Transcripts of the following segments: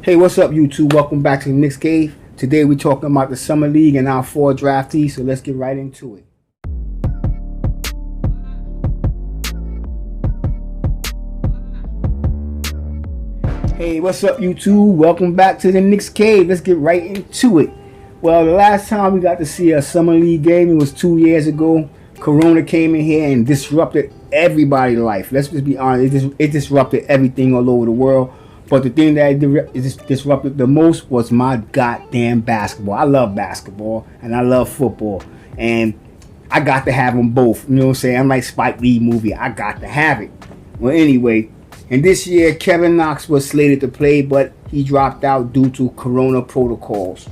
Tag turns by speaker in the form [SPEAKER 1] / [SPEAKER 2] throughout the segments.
[SPEAKER 1] Hey, what's up, YouTube? Welcome back to the Knicks Cave. Today we're talking about the Summer League and our 4 draftees, so let's get right into it. Hey, what's up, YouTube? Welcome back to the Knicks Cave. Let's get right into it. Well, the last time we got to see a Summer League game, it was 2 years ago. Corona came in here and disrupted everybody's life. Let's just be honest. It disrupted everything all over the world. But the thing that disrupted the most was my goddamn basketball. I love basketball and I love football. And I got to have them both. You know what I'm saying? I'm like Spike Lee movie. I got to have it. Well, anyway, and this year Kevin Knox was slated to play, but he dropped out due to Corona protocols.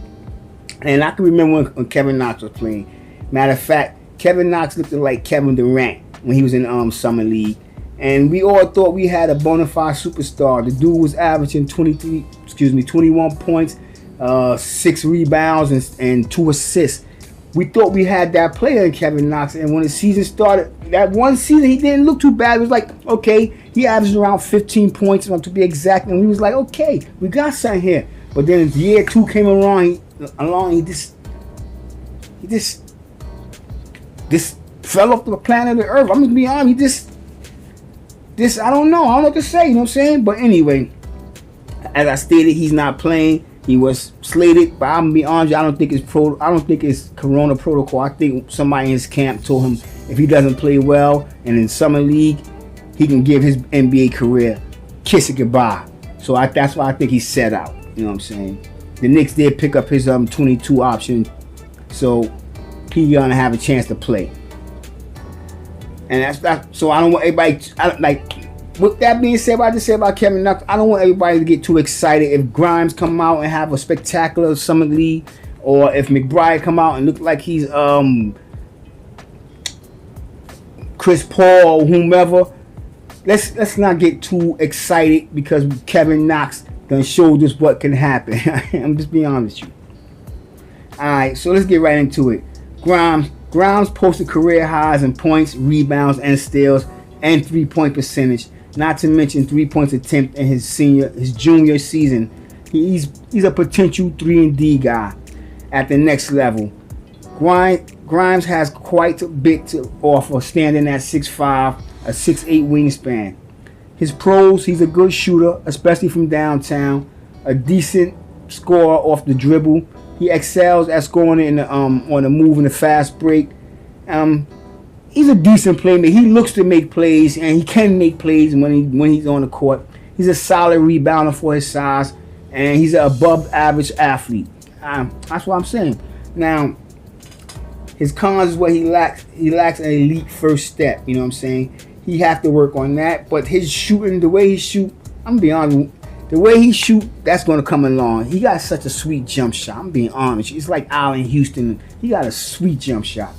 [SPEAKER 1] And I can remember when Kevin Knox was playing. Matter of fact, Kevin Knox looked like Kevin Durant when he was in Summer League. And we all thought we had a bona fide superstar. The dude was averaging 21 points, 6 rebounds, and 2 assists. We thought we had that player in Kevin Knox. And when the season started, that one season, he didn't look too bad. It was like, okay, he averaged around 15 points, to be exact. And we was like, okay, we got something here. But then year 2 came along, he just fell off the planet of Earth. I'm going to be honest, I don't know what to say, you know what I'm saying? But anyway, as I stated, he's not playing. He was slated, but I'm gonna be honest, I don't think it's Corona protocol. I think somebody in his camp told him if he doesn't play well and in Summer League, he can give his NBA career kiss it goodbye. So that's why I think he's set out. You know what I'm saying? The Knicks did pick up his 22 option, so he's gonna have a chance to play. And that's that. So I don't want everybody. With that being said, what I just said about Kevin Knox, I don't want everybody to get too excited if Grimes come out and have a spectacular Summer League, or if McBride come out and look like he's Chris Paul or whomever. Let's not get too excited because Kevin Knox done showed us what can happen. I'm just being honest with you. All right, so let's get right into it. Grimes posted career highs in points, rebounds, and steals, and 3-point percentage. Not to mention 3 points attempt in his junior season. He's a potential 3-and-D guy at the next level. Grimes has quite a bit to offer, standing at 6'5", a 6'8" wingspan. His pros, he's a good shooter, especially from downtown. A decent scorer off the dribble. He excels at scoring on the move and the fast break. He's a decent playmaker. He looks to make plays, and he can make plays when he's on the court. He's a solid rebounder for his size, and he's an above-average athlete. That's what I'm saying. Now, his cons is what he lacks. He lacks an elite first step. You know what I'm saying? He have to work on that. But his shooting, the way he shoot, I'm gonna be honest. The way he shoot, that's going to come along. He got such a sweet jump shot. I'm being honest. It's like Allen Houston. He got a sweet jump shot.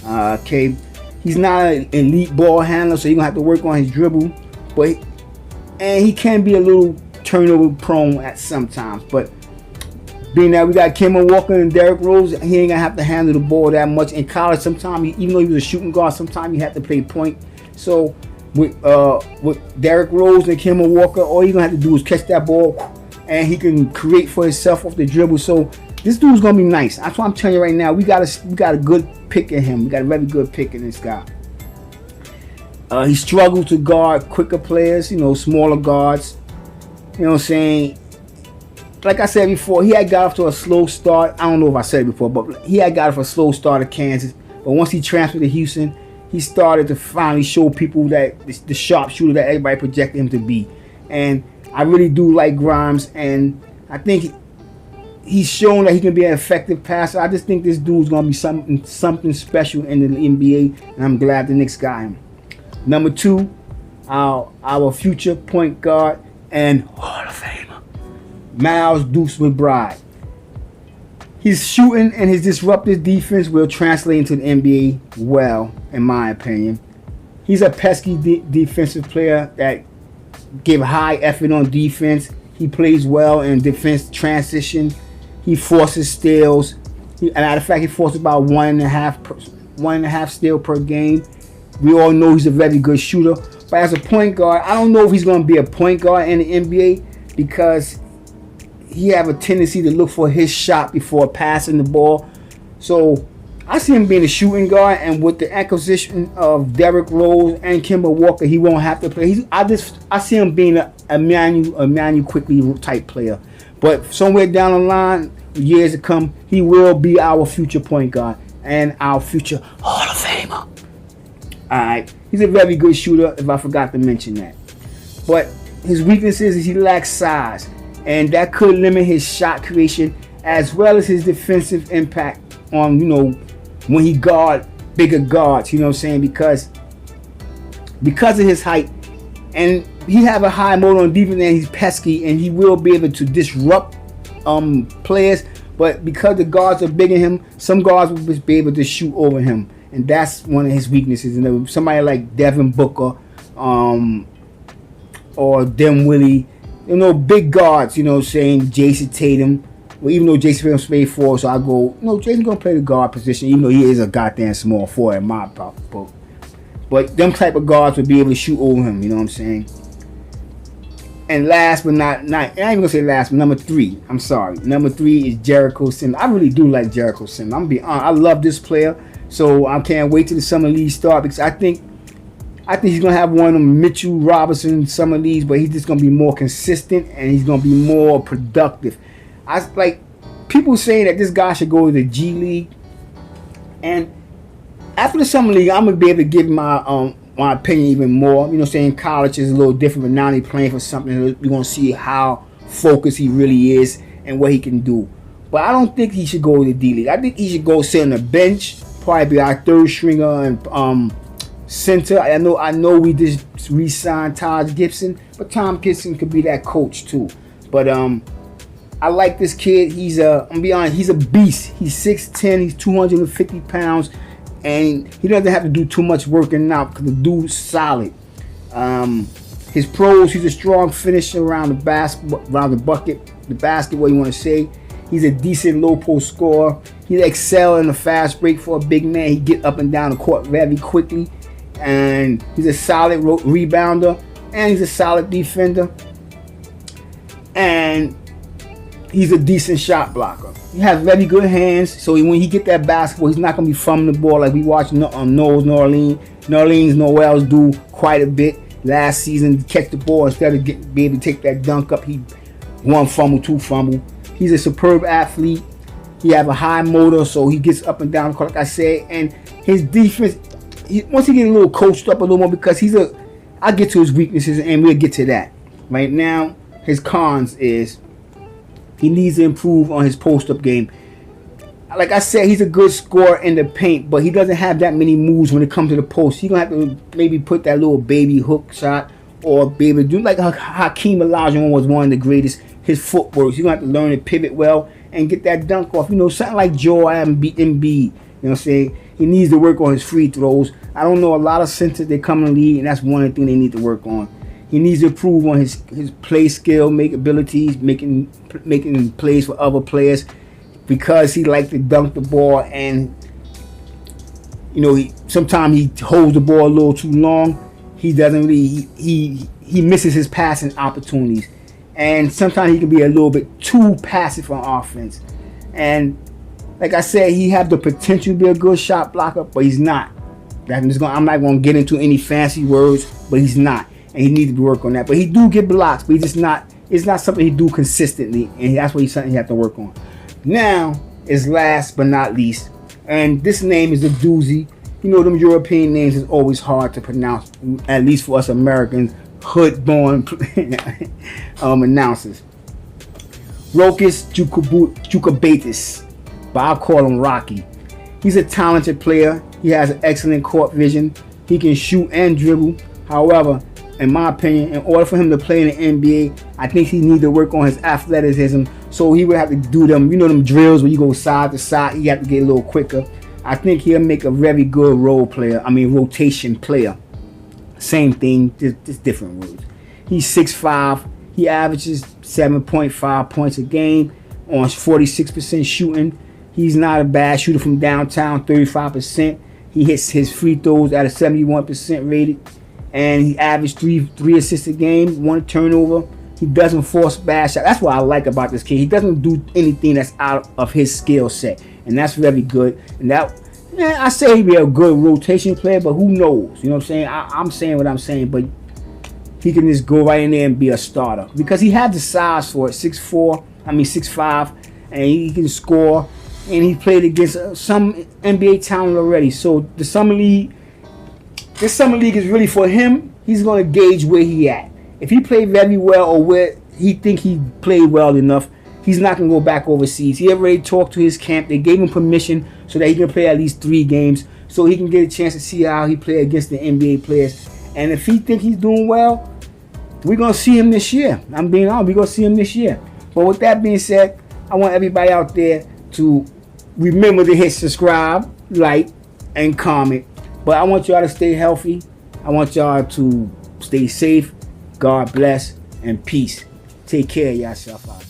[SPEAKER 1] Okay. He's not an elite ball handler, so you're going to have to work on his dribble. And he can be a little turnover prone at sometimes. But being that we got Kemba Walker and Derrick Rose, he ain't going to have to handle the ball that much. In college, sometimes, even though he was a shooting guard, sometimes he had to play point. So with Derrick Rose and Kemba Walker, all you're gonna have to do is catch that ball, and he can create for himself off the dribble. So this dude's gonna be nice. That's what I'm telling you right now. We got a good pick in him. We got a very good pick in this guy. He struggled to guard quicker players, smaller guards. You know what I'm saying? Like I said before, he had got off to a slow start. I don't know if I said it before, but he had got off a slow start at Kansas. But once he transferred to Houston, he started to finally show people that the sharpshooter that everybody projected him to be. And I really do like Grimes, and I think he's shown that he can be an effective passer. I just think this dude's going to be something special in the NBA, and I'm glad the Knicks got him. Number 2, our future point guard and Hall of Famer, Miles Deuce McBride. His shooting and his disruptive defense will translate into the NBA well, in my opinion. He's a pesky defensive player that gives high effort on defense. He plays well in defense transition. He forces steals. And matter of fact, he forces about 1.5 steal per game. We all know he's a very good shooter. But as a point guard, I don't know if he's going to be a point guard in the NBA because he have a tendency to look for his shot before passing the ball. So I see him being a shooting guard, and with the acquisition of Derrick Rose and Kemba Walker, he won't have to play. I see him being a Manuel quickly type player. But somewhere down the line, years to come, he will be our future point guard and our future Hall of Famer. Alright, he's a very good shooter, if I forgot to mention that. But his weaknesses is he lacks size, and that could limit his shot creation as well as his defensive impact on, when he guard bigger guards, you know what I'm saying? Because of his height, and he have a high motor on defense, and he's pesky, and he will be able to disrupt players. But because the guards are bigger than him, some guards will be able to shoot over him, and that's one of his weaknesses. And somebody like Devin Booker, or Dinwiddie, big guards, saying Jason Tatum. Well, even though Jason Tatum's played forward, so I go, Jason's gonna play the guard position, even though he is a goddamn small forward in my book. But them type of guards would be able to shoot over him, you know what I'm saying? And last but not, I ain't even gonna say last, but number 3. I'm sorry. Number 3 is Jericho Simmons. I really do like Jericho Simmons. I'm gonna be honest. I love this player, so I can't wait till the summer league start, because I think he's gonna have one of them Mitchell Robinson summer leagues, but he's just gonna be more consistent and he's gonna be more productive. I like people saying that this guy should go to the G League, and after the summer league, I'm gonna be able to give my opinion even more. Saying college is a little different, but now he's playing for something. We're gonna see how focused he really is and what he can do. But I don't think he should go to the D League. I think he should go sit on the bench, probably be our third stringer and center. I know we just re-signed Taj Gibson, but Tom Gibson could be that coach too. But I like this kid. I'm gonna be honest, he's a beast. He's 6'10", he's 250 pounds, and he doesn't have to do too much working out because the dude's solid. His pros, he's a strong finisher around the bucket, the basket, what you want to say. He's a decent low post scorer. He excel in the fast break for a big man. He get up and down the court very quickly, and he's a solid rebounder, and he's a solid defender, and he's a decent shot blocker. He has very good hands, so when he get that basketball, he's not going to be fumbling the ball like we watched Noel's Noel's do quite a bit last season. Catch the ball instead of be able to take that dunk up. He 1 fumble, 2 fumble. He's a superb athlete. He have a high motor, so he gets up and down the court, like I said. And his defense, once he get a little coached up a little more, because I'll get to his weaknesses, and we'll get to that. Right now, his cons is he needs to improve on his post-up game. Like I said, he's a good scorer in the paint, but he doesn't have that many moves when it comes to the post. He's going to have to maybe put that little baby hook shot, or be able to do like Hakeem Olajuwon was one of the greatest. His footwork, he's going to have to learn to pivot well and get that dunk off. Something like Joel Embiid. You know what I'm saying? He needs to work on his free throws. I don't know a lot of centers that come in the league, and that's one of the things they need to work on. He needs to improve on his play skill, abilities, making plays for other players, because he likes to dunk the ball, and sometimes he holds the ball a little too long. He doesn't really he misses his passing opportunities, and sometimes he can be a little bit too passive on offense. And like I said, he have the potential to be a good shot blocker, but he's not. I'm not going to get into any fancy words, but he's not. And he needs to work on that. But he do get blocks, but it's not something he do consistently, and that's what he's something he have to work on. Now is last but not least, and this name is a doozy. Them European names is always hard to pronounce, at least for us Americans, hood-born announcers. Rokas Jukabaitis, but I'll call him Rocky. He's a talented player. He has an excellent court vision. He can shoot and dribble. However, in my opinion, in order for him to play in the NBA, I think he needs to work on his athleticism. So he would have to do them drills where you go side to side. You have to get a little quicker. I think he'll make a very good rotation player. Same thing, just different words. He's 6'5". He averages 7.5 points a game on 46% shooting. He's not a bad shooter from downtown, 35%. He hits his free throws at a 71% rated. And he averaged three assists a game, 1 turnover, He doesn't force bad shots. That's what I like about this kid. He doesn't do anything that's out of his skill set, and that's very good. And that, man, I say he'd be a good rotation player, but who knows? You know what I'm saying? I'm saying what I'm saying, but he can just go right in there and be a starter because he had the size for it. 6'5", and he can score. And he played against some NBA talent already. So this summer league is really for him. He's going to gauge where he at. If he played very well or where he think he played well enough, he's not going to go back overseas. He already talked to his camp. They gave him permission so that he can play at least 3 games so he can get a chance to see how he play against the NBA players. And if he think he's doing well, we're going to see him this year. I'm being honest. We're going to see him this year. But with that being said, I want everybody out there to remember to hit subscribe, like, and comment. But I want y'all to stay healthy. I want y'all to stay safe. God bless and peace. Take care of yourself out there.